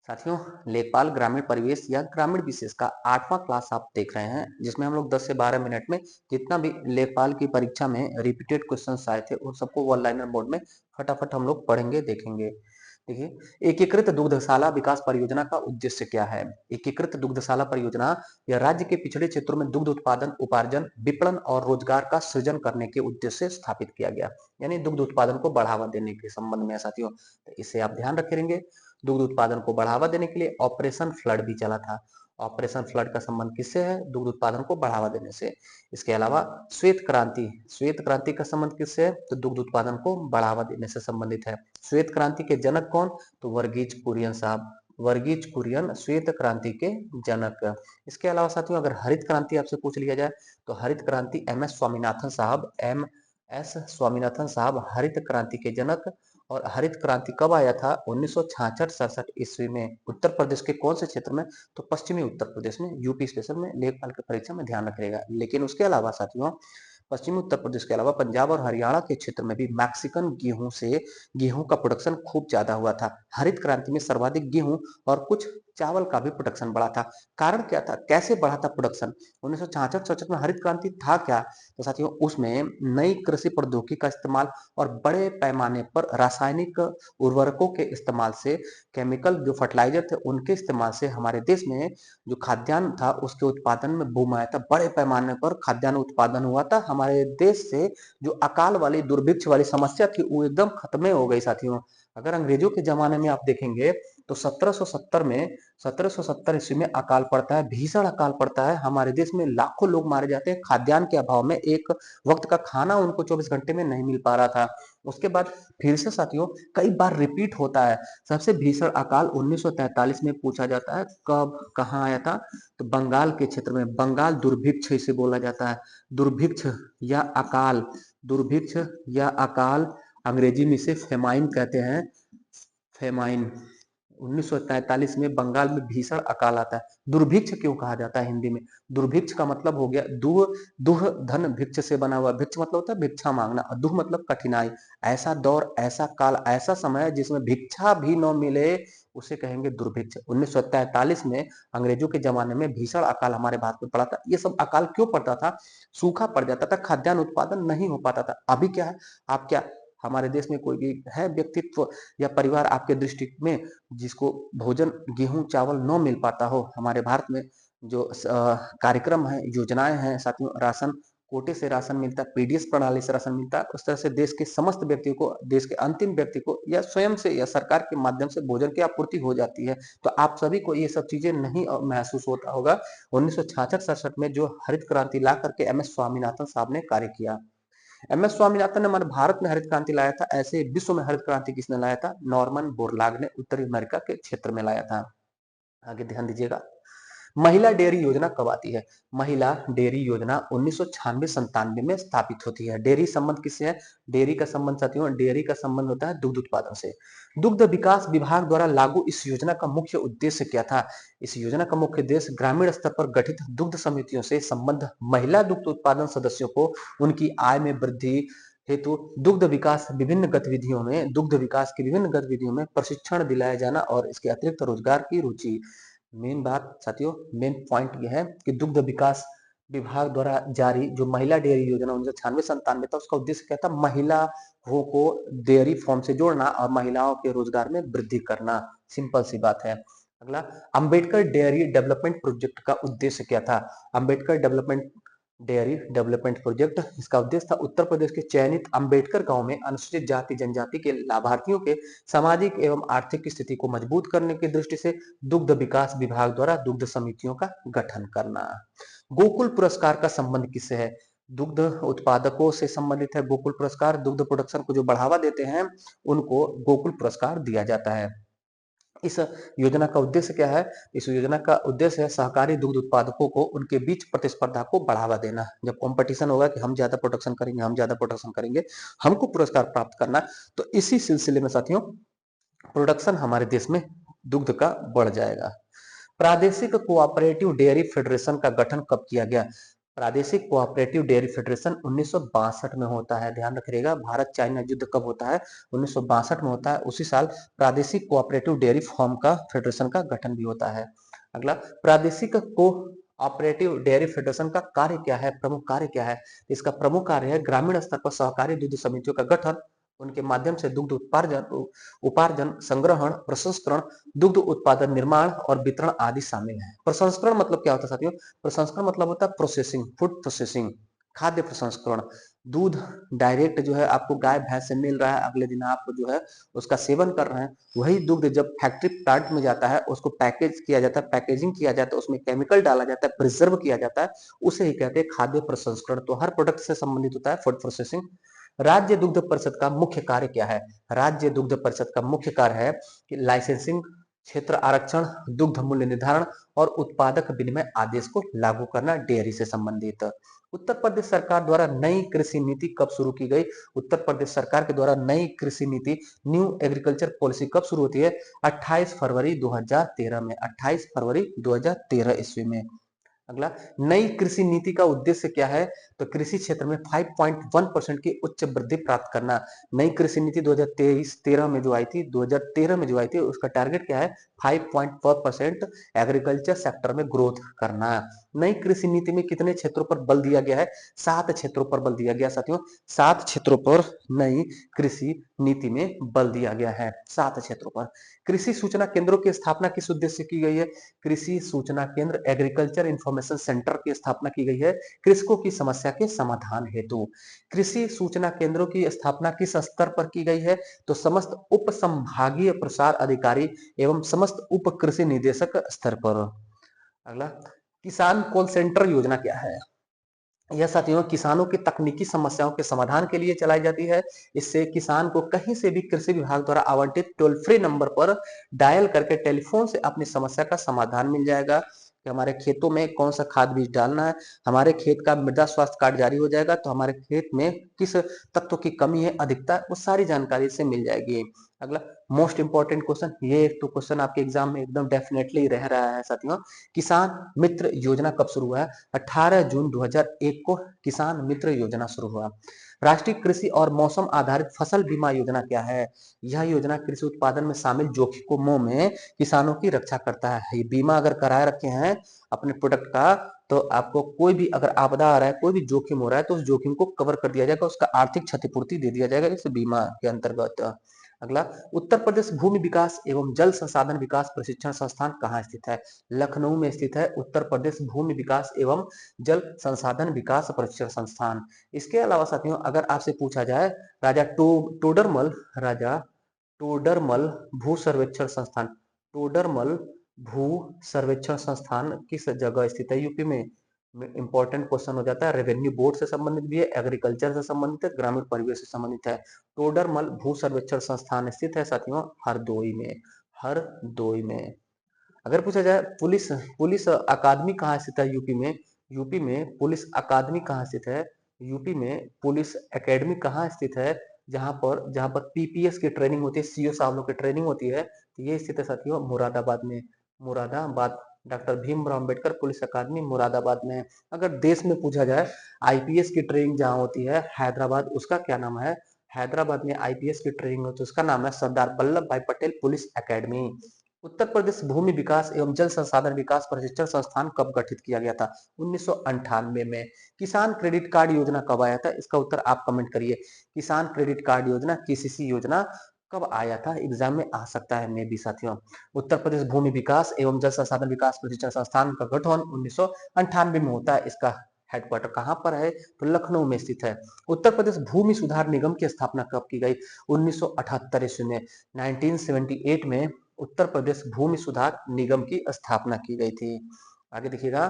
साथियों, लेखपाल ग्रामीण परिवेश या ग्रामीण विशेष का 8वां क्लास आप देख रहे हैं, जिसमें हम लोग 10 से 12 मिनट में जितना भी लेखपाल की परीक्षा में रिपीटेड क्वेश्चंस आए थे उन सबको वन लाइनर मोड में फटाफट हम लोग पढ़ेंगे, देखेंगे। देखिए, एकीकृत दुग्धशाला विकास परियोजना का उद्देश्य क्या है? एकीकृत दुग्धशाला परियोजना या राज्य के पिछड़े क्षेत्रों में दुग्ध उत्पादन, उपार्जन, विपणन और रोजगार का सृजन करने के उद्देश्य से स्थापित किया गया। यानी दुग्ध उत्पादन को बढ़ावा देने के संबंध में है साथियों। तो इसे आप ध्यान रखेंगे। दुग्ध उत्पादन को बढ़ावा देने के लिए ऑपरेशन फ्लड भी चला था। ऑपरेशन फ्लड का संबंध किससे है? दुग्ध उत्पादन को बढ़ावा देने से। इसके अलावा श्वेत क्रांति का संबंध किससे है? तो दुग्ध उत्पादन को बढ़ावा देने से संबंधित है। श्वेत क्रांति के जनक कौन? तो वर्गीज कुरियन साहब। वर्गीज कुरियन श्वेत क्रांति के जनक। इसके अलावा साथियों, अगर हरित क्रांति आपसे पूछ लिया जाए तो हरित क्रांति एम एस स्वामीनाथन साहब, एम एस स्वामीनाथन साहब हरित क्रांति के जनक। और हरित क्रांति कब आया था? 1966-67 ईस्वी में। उत्तर प्रदेश के कौन से क्षेत्र में? तो पश्चिमी उत्तर प्रदेश में। यूपी स्पेशल में लेखपाल की परीक्षा में ध्यान रखिएगा। लेकिन उसके अलावा साथियों, पश्चिमी उत्तर प्रदेश के अलावा पंजाब और हरियाणा के क्षेत्र में भी मैक्सिकन गेहूं का प्रोडक्शन खूब ज्यादा हुआ था। हरित क्रांति में सर्वाधिक गेहूं और कुछ चावल का भी प्रोडक्शन बढ़ा था। कारण क्या था? कैसे बढ़ा था प्रोडक्शन? 1966-67 में हरित क्रांति था क्या? तो साथियों, उसमें नई कृषि प्रौद्योगिकी का इस्तेमाल और बड़े पैमाने पर रासायनिक उर्वरकों के इस्तेमाल से, केमिकल जो फर्टिलाइजर थे उनके इस्तेमाल से हमारे देश में जो खाद्यान्न था उसके उत्पादन में बूम आया था। बड़े पैमाने पर खाद्यान्न उत्पादन हुआ था। हमारे देश से जो अकाल वाली, दुर्भिक्ष वाली समस्या थी वो एकदम खत्म हो गई साथियों। अगर अंग्रेजों के जमाने में आप देखेंगे तो 1770 ईस्वी में अकाल पड़ता है, भीषण अकाल पड़ता है। हमारे देश में लाखों लोग मारे जाते हैं खाद्यान्न के अभाव में। एक वक्त का खाना उनको 24 घंटे में नहीं मिल पा रहा था। उसके बाद फिर से साथियों कई बार रिपीट होता है। सबसे भीषण अकाल 1943 में पूछा जाता है। कब, कहाँ आया था? तो बंगाल के क्षेत्र में। बंगाल दुर्भिक्ष इसे बोला जाता है। दुर्भिक्ष या अकाल, दुर्भिक्ष या अकाल, अंग्रेजी में इसे फेमाइन कहते हैं। फेमाइन। 1943 में बंगाल में भीषण अकाल आता है। दुर्भिक्ष क्यों कहा जाता है हिंदी में? दुर्भिक्ष का मतलब हो गया दुह, दुह धन भिक्ष से बना हुआ। भिक्ष मतलब होता है भिक्षा मांगना और दुह मतलब कठिनाई। ऐसा दौर, ऐसा काल, ऐसा समय जिसमें भिक्षा भी न मिले उसे कहेंगे दुर्भिक्ष। 1943 में अंग्रेजों के जमाने में भीषण अकाल हमारे भारत में पड़ा था। ये सब अकाल क्यों पड़ता था? सूखा पड़ जाता था, खाद्यान्न उत्पादन नहीं हो पाता था। अभी क्या है? आप क्या, हमारे देश में कोई भी है व्यक्तित्व या परिवार आपके दृष्टि में जिसको भोजन, गेहूं चावल न मिल पाता हो? हमारे भारत में जो कार्यक्रम है, योजनाएं हैं साथियों, राशन कोटे से राशन मिलता है, पीडीएस प्रणाली से राशन मिलता है। उस तरह से देश के समस्त व्यक्तियों को, देश के अंतिम व्यक्ति को या स्वयं से या सरकार के माध्यम से भोजन की आपूर्ति हो जाती है। तो आप सभी को ये सब चीजें नहीं महसूस होता होगा। 1966-67 में जो हरित क्रांति ला करके एम एस स्वामीनाथन साहब ने कार्य किया। एम एस स्वामीनाथन ने हमारे भारत में हरित क्रांति लाया था। ऐसे विश्व में हरित क्रांति किसने लाया था? नॉर्मन बोरलाग ने उत्तरी अमेरिका के क्षेत्र में लाया था। आगे ध्यान दीजिएगा। महिला डेयरी योजना कब आती है? महिला डेयरी योजना 1996-97 में स्थापित होती है। डेयरी संबंध किससे है? डेयरी का संबंध साथियों, डेयरी का संबंध होता है दुग्ध उत्पादन से। दुग्ध विकास विभाग द्वारा लागू इस योजना का मुख्य उद्देश्य क्या था? इस योजना का मुख्य उद्देश्य ग्रामीण स्तर पर गठित दुग्ध समितियों से संबद्ध महिला दुग्ध उत्पादन सदस्यों को उनकी आय में वृद्धि हेतु दुग्ध विकास की विभिन्न गतिविधियों में प्रशिक्षण दिलाया जाना और इसके अतिरिक्त रोजगार की रुचि। मेन बात साथियों, मेन पॉइंट यह है कि दुग्ध विकास विभाग द्वारा जारी जो महिला डेयरी योजना 1996-97 था, उसका उद्देश्य क्या था? महिलाओं को डेयरी फार्म से जोड़ना और महिलाओं के रोजगार में वृद्धि करना। सिंपल सी बात है। अगला, अंबेडकर डेयरी डेवलपमेंट प्रोजेक्ट का उद्देश्य क्या था? Ambedkar development dairy development project, इसका उद्देश्य था उत्तर प्रदेश के चयनित अंबेडकर गांव में अनुसूचित जाति जनजाति के लाभार्थियों के सामाजिक एवं आर्थिक स्थिति को मजबूत करने की दृष्टि से दुग्ध विकास विभाग द्वारा दुग्ध समितियों का गठन करना। गोकुल पुरस्कार का संबंध किससे है? दुग्ध उत्पादकों से संबंधित है गोकुल पुरस्कार। दुग्ध प्रोडक्शन को जो बढ़ावा देते हैं उनको गोकुल पुरस्कार दिया जाता है। इस योजना का उद्देश्य क्या है? इस योजना का उद्देश्य है सहकारी दुग्ध उत्पादकों को उनके बीच प्रतिस्पर्धा को बढ़ावा देना। जब कंपटीशन होगा कि हम ज्यादा प्रोडक्शन करेंगे, हम ज्यादा प्रोडक्शन करेंगे, हमको पुरस्कार प्राप्त करना, तो इसी सिलसिले में साथियों प्रोडक्शन हमारे देश में दुग्ध का बढ़ जाएगा। प्रादेशिक कोऑपरेटिव डेयरी फेडरेशन का गठन कब किया गया? प्रादेशिक कोऑपरेटिव डेयरी फेडरेशन 1962 में होता है। ध्यान रखिएगा, भारत चाइना युद्ध कब होता है? 1962 में होता है। उसी साल प्रादेशिक कोऑपरेटिव डेयरी फार्म का फेडरेशन का गठन भी होता है। अगला, प्रादेशिक कोऑपरेटिव डेयरी फेडरेशन का कार्य क्या है? प्रमुख कार्य क्या है? इसका प्रमुख कार्य है ग्रामीण स्तर पर सहकारी दूध समितियों का गठन, उनके माध्यम से दुग्ध उपार्जन, संग्रहण, प्रसंस्करण, दुग्ध उत्पादन, निर्माण और वितरण आदि शामिल है। प्रसंस्करण मतलब क्या होता है साथियों? प्रसंस्करण मतलब होता है प्रोसेसिंग, फूड प्रोसेसिंग, खाद्य प्रसंस्करण। दूध डायरेक्ट जो है आपको गाय भैंस से मिल रहा है, अगले दिन आप जो है उसका सेवन कर रहे हैं, वही दुग्ध जब फैक्ट्री प्लांट में जाता है, उसको पैकेज किया जाता है, पैकेजिंग किया जाता है, उसमें केमिकल डाला जाता है, प्रिजर्व किया जाता है, उसे ही कहते हैं खाद्य प्रसंस्करण। तो हर प्रोडक्ट से संबंधित होता है फूड प्रोसेसिंग। राज्य दुग्ध परिषद का मुख्य कार्य क्या है? राज्य दुग्ध परिषद का मुख्य कार्य है कि लाइसेंसिंग, क्षेत्र आरक्षण, दुग्ध मूल्य निर्धारण और उत्पादक विनिमय आदेश को लागू करना, डेयरी से संबंधित। उत्तर प्रदेश सरकार द्वारा नई कृषि नीति कब शुरू की गई? उत्तर प्रदेश सरकार के द्वारा नई कृषि नीति, न्यू एग्रीकल्चर पॉलिसी कब शुरू होती है? 28 फरवरी 2013 में, 28 फरवरी 2013 ईस्वी में। अगला, नई कृषि नीति का उद्देश्य क्या है? तो कृषि क्षेत्र में 5.1% की उच्च वृद्धि प्राप्त करना। नई कृषि नीति 2023-13 में जो आई थी, 2013 में जो आई थी, उसका टारगेट क्या है? 5.4% एग्रीकल्चर सेक्टर में ग्रोथ करना। नई कृषि नीति में कितने क्षेत्रों पर बल दिया गया है? 7 क्षेत्रों पर बल दिया गया साथियों, 7 क्षेत्रों पर नई कृषि नीति में बल दिया गया है, 7 क्षेत्रों पर। कृषि सूचना केंद्रों की स्थापना किस उद्देश्य से की गई है? कृषि सूचना केंद्र, एग्रीकल्चर इंफॉर्मेशन सेंटर की स्थापना की गई है कृषकों की समस्या के समाधान हेतु। कृषि सूचना केंद्रों की स्थापना किस स्तर पर की गई है? तो समस्त उप संभागीय प्रसार अधिकारी एवं समस्त उप कृषि निदेशक स्तर पर। अगला, किसान कॉल सेंटर योजना क्या है? यह साथियों किसानों की तकनीकी समस्याओं के समाधान के लिए चलाई जाती है। इससे किसान को कहीं से भी कृषि विभाग द्वारा आवंटित टोल फ्री नंबर पर डायल करके टेलीफोन से अपनी समस्या का समाधान मिल जाएगा कि हमारे खेतों में कौन सा खाद बीज डालना है, हमारे खेत का मृदा स्वास्थ्य कार्ड जारी हो जाएगा तो हमारे खेत में किस तत्व की कमी है, अधिकता, वो सारी जानकारी से मिल जाएगी। अगला, मोस्ट इंपॉर्टेंट क्वेश्चन, ये एक तो क्वेश्चन आपके एग्जाम में एकदम डेफिनेटली रह रहा है साथियों, किसान मित्र योजना कब शुरू हुआ है? 18 जून 2001 को किसान मित्र योजना शुरू हुआ। राष्ट्रीय कृषि और मौसम आधारित फसल बीमा योजना क्या है? यह योजना कृषि उत्पादन में शामिल जोखिमों में किसानों की रक्षा करता है। ये बीमा अगर कराए रखे हैं अपने प्रोडक्ट का, तो आपको कोई भी अगर आपदा आ रहा है, कोई भी जोखिम हो रहा है, तो उस जोखिम को कवर कर दिया जाएगा, उसका आर्थिक क्षतिपूर्ति दे दिया जाएगा इस बीमा के अंतर्गत। अगला, उत्तर प्रदेश भूमि विकास एवं जल संसाधन विकास प्रशिक्षण संस्थान कहाँ स्थित है? लखनऊ में स्थित है उत्तर प्रदेश भूमि विकास एवं जल संसाधन विकास प्रशिक्षण संस्थान। इसके अलावा साथियों अगर आपसे पूछा जाए राजा टोडरमल भू सर्वेक्षण संस्थान, टोडरमल भू सर्वेक्षण संस्थान किस जगह स्थित है? यूपी में। इंपॉर्टेंट क्वेश्चन हो जाता है, रेवेन्यू बोर्ड से संबंधित भी है, एग्रीकल्चर से संबंधित है, ग्रामीण परिवेश से संबंधित है। टोडरमल भू सर्वेक्षण संस्थान स्थित है साथियों हरदोई में, हरदोई में। अगर पूछा जाए पुलिस पुलिस अकादमी कहाँ स्थित है? यूपी में। यूपी में पुलिस अकादमी कहाँ स्थित है? यूपी में पुलिस एकेडमी कहाँ स्थित है? जहां पर पीपीएस की ट्रेनिंग होती है, सीओ साहब लोग की ट्रेनिंग होती है, तो ये स्थित है साथियों मुरादाबाद में, मुरादाबाद। डॉक्टर भीमराव अम्बेडकर पुलिस अकादमी मुरादाबाद में। अगर देश में पूछा जाए आईपीएस की ट्रेनिंग जहां होती है हैदराबाद, उसका क्या नाम है? हैदराबाद में आईपीएस की ट्रेनिंग होती है, उसका नाम है सरदार वल्लभ भाई पटेल पुलिस एकेडमी। उत्तर प्रदेश भूमि विकास एवं जल संसाधन विकास प्रशिक्षण संस्थान कब गठित किया गया था? 1998 में। किसान क्रेडिट कार्ड योजना कब आया था? इसका उत्तर आप कमेंट करिए। किसान क्रेडिट कार्ड योजना, केसीसी योजना कब आया था? एग्जाम में आ सकता है मे भी साथियों। उत्तर प्रदेश भूमि विकास एवं जल संसाधन विकास प्रशिक्षण संस्थान का गठन 1998 में होता है। इसका हेडक्वार्टर कहाँ पर है? तो लखनऊ में स्थित है। उत्तर प्रदेश भूमि सुधार निगम की स्थापना कब की गई? 1978 ईस्वी में, 1978 में उत्तर प्रदेश भूमि सुधार निगम की स्थापना की गई थी। आगे देखिएगा,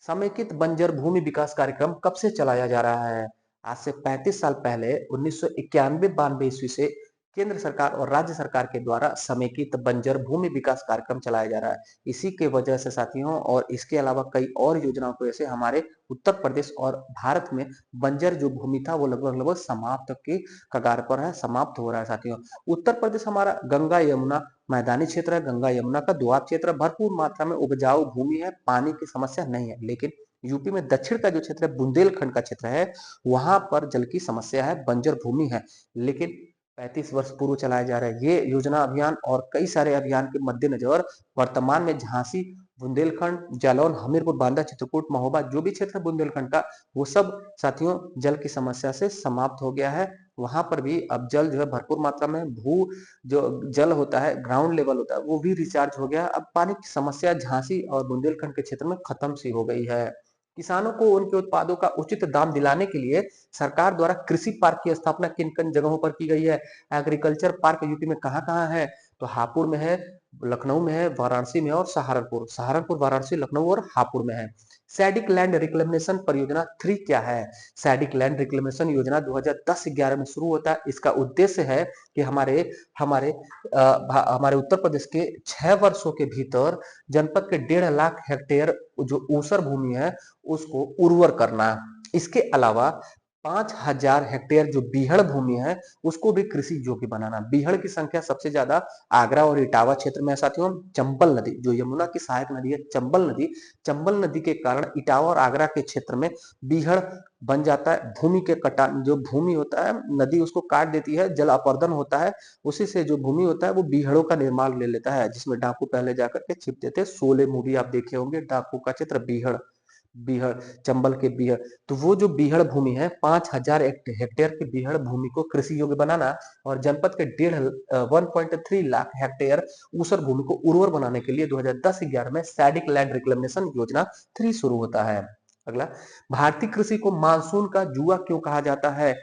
समेकित बंजर भूमि विकास कार्यक्रम कब से चलाया जा रहा है? आज से 35 साल पहले 1991-92 ईस्वी से केंद्र सरकार और राज्य सरकार के द्वारा समेकित बंजर भूमि विकास कार्यक्रम चलाया जा रहा है। इसी के वजह से साथियों, और इसके अलावा कई और योजनाओं की वजह से हमारे उत्तर प्रदेश और भारत में बंजर जो भूमि था वो लगभग लगभग समाप्त की कगार पर है, समाप्त हो रहा है साथियों। उत्तर प्रदेश हमारा गंगा यमुना मैदानी क्षेत्र है, गंगा यमुना का दोआब क्षेत्र, भरपूर मात्रा में उपजाऊ भूमि है, पानी की समस्या नहीं है, लेकिन यूपी में दक्षिण का जो क्षेत्र है, बुंदेलखंड का क्षेत्र है, वहां पर जल की समस्या है, बंजर भूमि है। लेकिन 35 वर्ष पूर्व चलाया जा रहा है ये योजना अभियान और कई सारे अभियान के मद्देनजर वर्तमान में झांसी, बुंदेलखंड, जालौन, हमीरपुर, बांदा, चित्रकूट, महोबा जो भी क्षेत्र है बुंदेलखंड का, वो सब साथियों जल की समस्या से समाप्त हो गया है। वहां पर भी अब जल जो है भरपूर मात्रा में जो जल होता है, ग्राउंड लेवल होता है, वो भी रिचार्ज हो गया। अब पानी की समस्या झांसी और बुंदेलखंड के क्षेत्र में खत्म सी हो गई है। किसानों को उनके उत्पादों का उचित दाम दिलाने के लिए सरकार द्वारा कृषि पार्क की स्थापना किन किन जगहों पर की गई है? एग्रीकल्चर पार्क यूपी में कहाँ कहाँ है? तो हापुड़ में है, लखनऊ में है, वाराणसी में है और सहारनपुर, वाराणसी, लखनऊ और हापुड़ में है। सैडिक लैंड रिक्लेमेशन परियोजना 3 क्या है? सैडिक लैंड रिक्लेमेशन योजना 2010-11 में शुरू होता है। इसका उद्देश्य है कि हमारे हमारे हमारे उत्तर प्रदेश के 6 वर्षों के भीतर जनपद के 1.5 लाख हेक्टेयर जो ऊसर भूमि है उसको उर्वर करना। इसके अलावा 5,000 हेक्टेयर जो बीहड़ भूमि है उसको भी कृषि योग्य बनाना। बीहड़ की संख्या सबसे ज्यादा आगरा और इटावा क्षेत्र में है साथियों। चंबल नदी जो यमुना की सहायक नदी है, चंबल नदी के कारण इटावा और आगरा के क्षेत्र में बीहड़ बन जाता है। भूमि के कटान जो भूमि होता है, नदी उसको काट देती है, जल अपर्दन होता है, उसी से जो भूमि होता है वो बीहड़ों का निर्माण ले लेता है, जिसमें डाकू पहले जाकर के छिपते थे। शोले मूवी आप देखे होंगे, डाकू का चित्र बीहड़, बीहड़, चंबल के बीहड़। तो वो जो बीहड़ भूमि है, 5,000 हेक्टेयर की बीहड़ भूमि को कृषि योग्य बनाना और जनपद के 1.3 लाख हेक्टेयर ऊसर भूमि को उर्वर बनाने के लिए 2010-11 में सैडिक लैंड रिक्लेमेशन योजना 3 शुरू होता है। अगला, भारतीय कृषि को मानसून का जुआ क्यों कहा जाता है?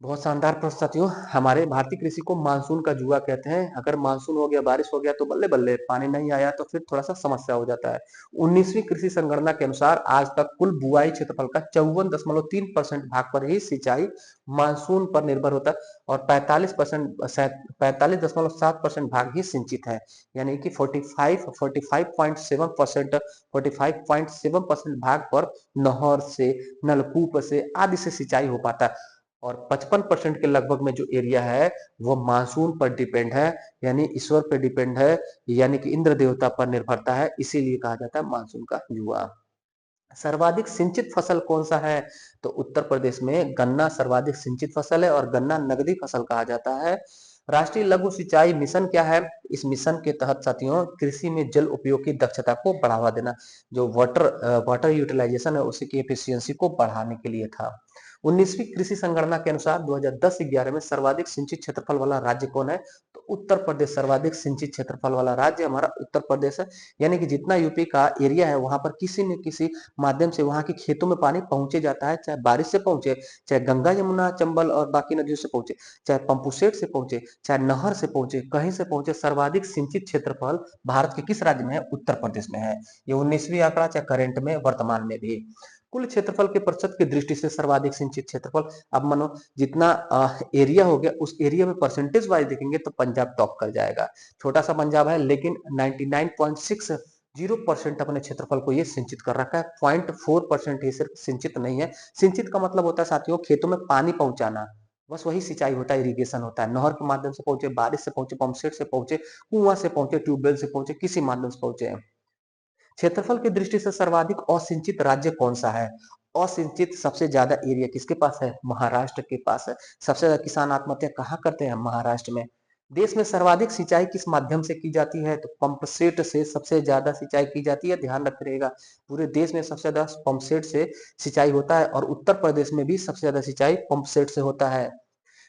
बहुत शानदार प्रश्न साथियों। हमारे भारतीय कृषि को मानसून का जुआ कहते हैं। अगर मानसून हो गया, बारिश हो गया तो बल्ले बल्ले, पानी नहीं आया तो फिर थोड़ा सा समस्या हो जाता है। 19वीं कृषि संगणना के अनुसार आज तक कुल बुआई क्षेत्रफल का 54.3% भाग पर ही सिंचाई मानसून पर निर्भर होता है और 45.7% भाग ही सिंचित है। यानी कि 45.7% भाग पर नहर से, नलकूप से आदि से सिंचाई हो पाता है और 55% के लगभग में जो एरिया है वो मानसून पर डिपेंड है, यानी ईश्वर पर डिपेंड है, यानी कि इंद्र देवता पर निर्भरता है, इसीलिए कहा जाता है मानसून का युवा। सर्वाधिक सिंचित फसल कौन सा है? तो उत्तर प्रदेश में गन्ना सर्वाधिक सिंचित फसल है और गन्ना नगदी फसल कहा जाता है। राष्ट्रीय लघु सिंचाई मिशन क्या है? इस मिशन के तहत साथियों कृषि में जल उपयोग की दक्षता को बढ़ावा देना, जो वाटर यूटिलाइजेशन है उसी की एफिशिएंसी को बढ़ाने के लिए था। 19वीं कृषि संगणना के अनुसार 2010-11 में सर्वाधिक सिंचित क्षेत्रफल वाला राज्य कौन है? तो उत्तर प्रदेश सर्वाधिक सिंचित क्षेत्रफल वाला राज्य हमारा उत्तर प्रदेश है। यानी कि जितना यूपी का एरिया है वहां पर किसी न किसी माध्यम से वहां के खेतों में पानी पहुंचे जाता है, चाहे बारिश से पहुंचे, चाहे गंगा, यमुना, चंबल और बाकी नदियों से पहुंचे, चाहे पंपू सेट से पहुंचे, चाहे नहर से पहुंचे, कहीं से पहुंचे, सर्वाधिक सिंचित क्षेत्रफल भारत के किस राज्य में है? उत्तर प्रदेश में है। ये 19वीं आंकड़ा, चाहे करंट में, वर्तमान में भी। कुल क्षेत्रफल के प्रतिशत की दृष्टि से सर्वाधिक सिंचित क्षेत्रफल, अब मानो जितना एरिया हो गया उस एरिया में परसेंटेज वाइज देखेंगे तो पंजाब टॉप कर जाएगा। छोटा सा पंजाब है लेकिन 99.60% अपने क्षेत्रफल को ये सिंचित कर रखा है। 0.4% ही सिर्फ सिंचित नहीं है। सिंचित का मतलब होता है साथियों खेतों में पानी पहुंचाना, बस वही सिंचाई होता है, इरिगेशन होता है। नहर के माध्यम से पहुंचे, बारिश से पहुंचे, पंप सेट से पहुंचे, कुआं से पहुंचे, ट्यूबवेल से पहुंचे, किसी माध्यम से पहुंचे। क्षेत्रफल की दृष्टि से सर्वाधिक असिंचित राज्य कौन सा है? असिंचित सबसे ज्यादा एरिया किसके पास है? महाराष्ट्र के पास है। सबसे ज्यादा किसान आत्महत्या कहाँ करते हैं? महाराष्ट्र में। देश में सर्वाधिक सिंचाई किस माध्यम से की जाती है? तो पंप सेट से सबसे ज्यादा सिंचाई की जाती है। ध्यान रखिएगा, पूरे देश में सबसे ज्यादा पंप सेट से सिंचाई होता है और उत्तर प्रदेश में भी सबसे ज्यादा सिंचाई पंप सेट से होता है।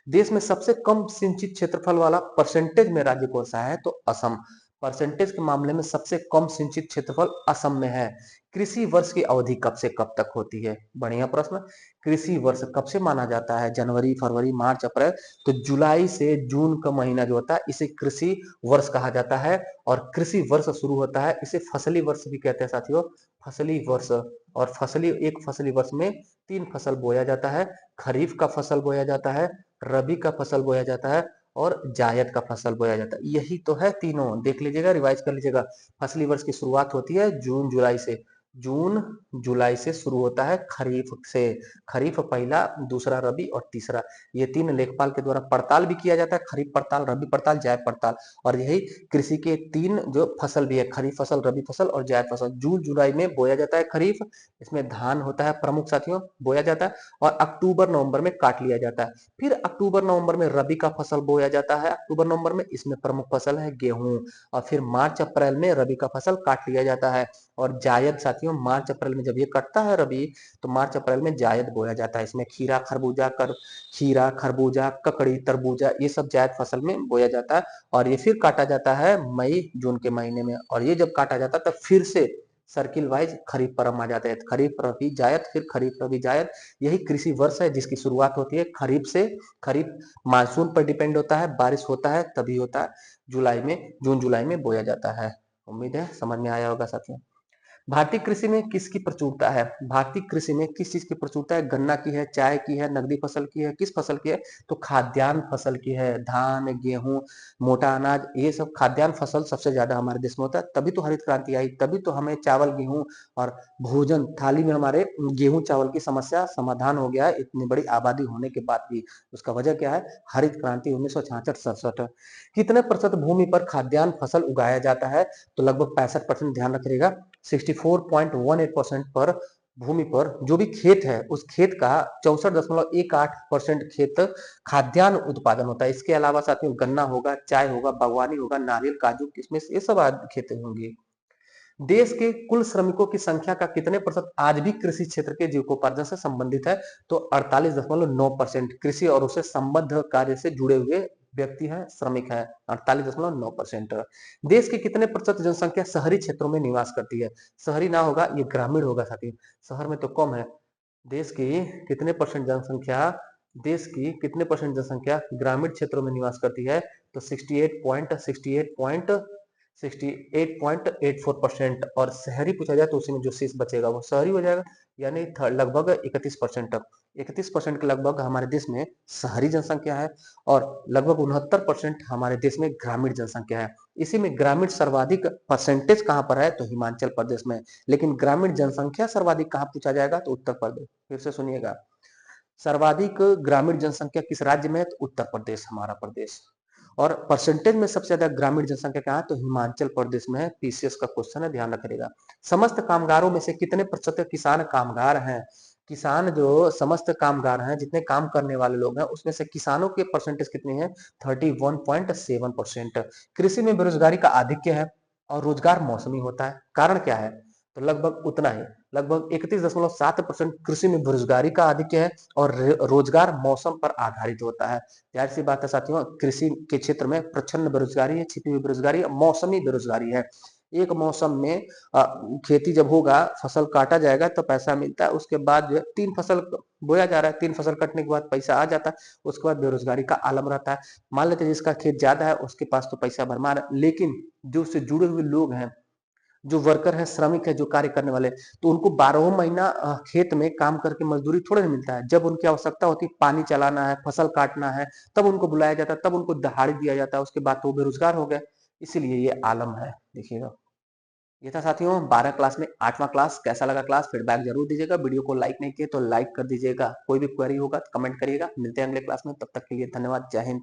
देश में सबसे कम सिंचित क्षेत्रफल वाला परसेंटेज में राज्य कौन सा है? तो असम। परसेंटेज के मामले में सबसे कम सिंचित क्षेत्रफल असम में है। कृषि वर्ष की अवधि कब से कब तक होती है? बढ़िया प्रश्न। कृषि वर्ष कब से माना जाता है? जनवरी, फरवरी, मार्च, अप्रैल। तो जुलाई से जून का महीना जो होता है इसे कृषि वर्ष कहा जाता है और कृषि वर्ष शुरू होता है, इसे फसली वर्ष भी कहते हैं साथियों। फसली वर्ष, और एक फसली वर्ष में 3 फसल बोया जाता है। खरीफ का फसल बोया जाता है, रबी का फसल बोया जाता है और जायद का फसल बोया जाता है। यही तो है तीनों, देख लीजिएगा, रिवाइज कर लीजिएगा। फसली वर्ष की शुरुआत होती है जून जुलाई से, जून जुलाई से शुरू होता है खरीफ से। खरीफ पहला, दूसरा रबी और तीसरा, ये तीन लेखपाल के द्वारा पड़ताल भी किया जाता है, खरीफ पड़ताल, रबी पड़ताल, जायद पड़ताल। और यही कृषि के तीन जो फसल भी है, खरीफ फसल, रबी फसल और जायद फसल। जून जुलाई में बोया जाता है खरीफ, इसमें धान होता है प्रमुख साथियों, बोया जाता है, और अक्टूबर नवंबर में काट लिया जाता है। फिर अक्टूबर नवंबर में रबी का फसल बोया जाता है, अक्टूबर नवंबर में, इसमें प्रमुख फसल है गेहूं। और फिर मार्च अप्रैल में रबी का फसल काट लिया जाता है। और जायद साथियों, मार्च अप्रैल में जब ये कटता है रबी, तो मार्च अप्रैल में जायद बोया जाता है। इसमें खीरा खरबूजा ककड़ी तरबूजा, ये सब जायद फसल में बोया जाता है। और ये फिर काटा जाता है मई जून के महीने में। और ये जब काटा जाता है तब फिर से सर्किल वाइज खरीफ पर हम आ जाते हैं, खरीफ रबी जायद, फिर खरीफ रबी जायद। यही कृषि वर्ष है जिसकी शुरुआत होती है खरीफ से। खरीफ मानसून पर डिपेंड होता है, बारिश होता है तभी होता है, जुलाई में, जून जुलाई में बोया जाता है। उम्मीद है समझ में आया होगा साथियों। भारतीय कृषि में किसकी प्रचुरता है? भारतीय कृषि में किस चीज की प्रचुरता है? गन्ना की है, चाय की है, नकदी फसल की है, किस फसल की है? तो खाद्यान्न फसल की है। धान, गेहूं, मोटा अनाज, ये सब खाद्यान्न फसल सबसे ज्यादा हमारे देश में होता है। तभी तो हरित क्रांति आई, तभी तो हमें चावल गेहूं और भोजन थाली में हमारे गेहूं चावल की समस्या समाधान हो गया है, इतनी बड़ी आबादी होने के बाद भी। उसका वजह क्या है? हरित क्रांति 1966-67। कितने प्रतिशत भूमि पर खाद्यान्न फसल उगाया जाता है? तो लगभग 65%, ध्यान रखिएगा। 64.18% पर भूमि पर जो भी खेत है, उस खेत का 64.18% खेत खाद्यान्न उत्पादन होता है। इसके अलावा साथियों गन्ना होगा, चाय होगा, बागवानी होगा, नारियल, काजू, किशमिश, ये सब आदि खेतें होंगी। देश के कुल श्रमिकों की संख्या का कितने प्रतिशत आज भी कृषि क्षेत्र के जीविकोपार्जन से संबंधित है? तो 48.9% कृषि और उससे संबद्ध कार्य से जुड़े हुए व्यक्ति हैं, श्रमिक हैं, 48.9%। देश की कितने प्रतिशत जनसंख्या शहरी क्षेत्रों में निवास करती है? शहरी ना होगा, ये ग्रामीण होगा साथी, शहर में तो कम है। देश की कितने परसेंट जनसंख्या देश की कितने परसेंट जनसंख्या ग्रामीण क्षेत्रों में निवास करती है? तो 68.84%। और शहरी पूछा जाए तो उसी में जो शेष बचेगा वो शहरी हो जाएगा, यानी लगभग 31%। 31% के लगभग हमारे देश में शहरी जनसंख्या है, और लगभग 69% हमारे देश में ग्रामीण जनसंख्या है। इसी में ग्रामीण सर्वाधिक परसेंटेज कहाँ पर है? तो हिमाचल प्रदेश में। लेकिन ग्रामीण जनसंख्या सर्वाधिक कहाँ पूछा जाएगा? तो उत्तर प्रदेश। फिर से सुनिएगा, सर्वाधिक ग्रामीण जनसंख्या किस राज्य में है? तो उत्तर प्रदेश, हमारा प्रदेश। और परसेंटेज में सबसे ज्यादा ग्रामीण जनसंख्या कहाँ है? तो हिमाचल प्रदेश में है। पीसीएस का क्वेश्चन है, ध्यान रखिएगा। समस्त कामगारों में से कितने प्रतिशत किसान कामगार हैं? किसान जो समस्त कामगार हैं, जितने काम करने वाले लोग हैं, उसमें से किसानों के परसेंटेज कितनी है? 31.7%। कृषि में बेरोजगारी का आधिक्य है, और रोजगार मौसमी होता है। कारण क्या है? तो लगभग उतना ही, लगभग 31.7% कृषि में बेरोजगारी का आधिक्य है, और रोजगार मौसम पर आधारित होता है। जाहिर सी बात है साथियों, कृषि के क्षेत्र में प्रचंड बेरोजगारी है, छिपी हुई बेरोजगारी है, मौसमी बेरोजगारी है। एक मौसम में खेती जब होगा, फसल काटा जाएगा तो पैसा मिलता है, उसके बाद जो है 3 फसल बोया जा रहा है, 3 फसल कटने के बाद पैसा आ जाता है, उसके बाद बेरोजगारी का आलम रहता है। मान लेते हैं जिसका खेत ज्यादा है उसके पास तो पैसा भरमार है, लेकिन जो उससे जुड़े हुए लोग हैं, जो वर्कर है, श्रमिक है, जो कार्य करने वाले, तो उनको 12 महीना खेत में काम करके मजदूरी थोड़े ना मिलता है। जब उनकी आवश्यकता होती है, पानी चलाना है, फसल काटना है, तब उनको बुलाया जाता है, तब उनको दहाड़ी दिया जाता है, उसके बाद तो वो बेरोजगार हो गए। इसीलिए ये आलम है, देखिएगा। ये था साथियों 12 क्लास में 8वां क्लास। कैसा लगा क्लास? फीडबैक जरूर दीजिएगा। वीडियो को लाइक नहीं किए तो लाइक कर दीजिएगा। कोई भी क्वेरी होगा तो कमेंट करिएगा। मिलते हैं अगले क्लास में, तब तक के लिए धन्यवाद। जय हिंद।